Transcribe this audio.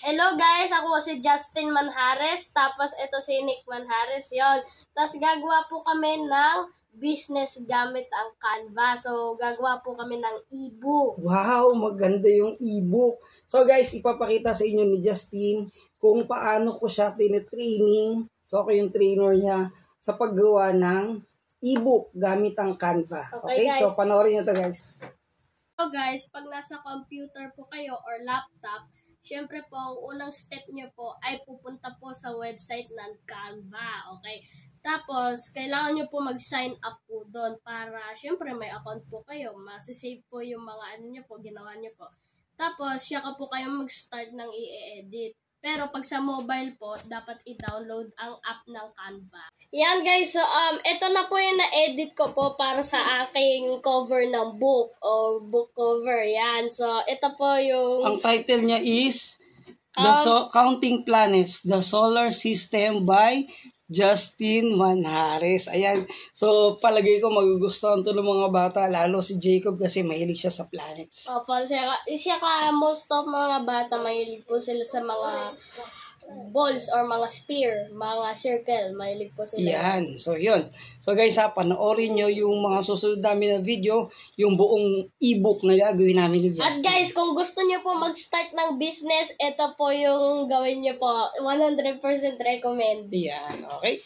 Hello guys, ako si Justin Manjares, tapos ito si Nick Manjares, yon. Tapos gagawa po kami ng business gamit ang Canva. So gagawa po kami ng e-book. Wow, maganda yung e-book. So guys, ipapakita sa inyo ni Justin kung paano ko siya tinitraining. So ako yung trainer niya sa paggawa ng e-book gamit ang Canva. Okay, guys. So panoorin nyo to guys. So guys, pag nasa computer po kayo or laptop, syempre po, ang unang step nyo po ay pupunta po sa website ng Canva, okay? Tapos, kailangan nyo po mag-sign up po doon para, syempre, may account po kayo. Masisave po yung mga ano nyo po, ginawa nyo po. Tapos, siya ka po kayo mag-start ng i-edit. Pero pag sa mobile po, dapat i-download ang app ng Canva. Yan guys, so ito na po yung na-edit ko po para sa aking cover ng book o book cover. Yan, so ito po yung... Ang title niya is Counting Planets, The Solar System by Justin Manjares. Ayan. So, palagay ko magugustuhan to ng mga bata, lalo si Jacob kasi mahilig siya sa planets. Opo, siya ka most of mga bata, mahilig po sila sa mga balls or mga spear, mga circle, mahilig po sila. Yan. So, yun. So, guys, panoorin nyo yung mga susunod namin na video, yung buong e-book na gagawin namin ni Justin. At guys, kung gusto nyo po mag-start ng business, ito po yung gawin nyo po. 100% recommend. Yan. Okay.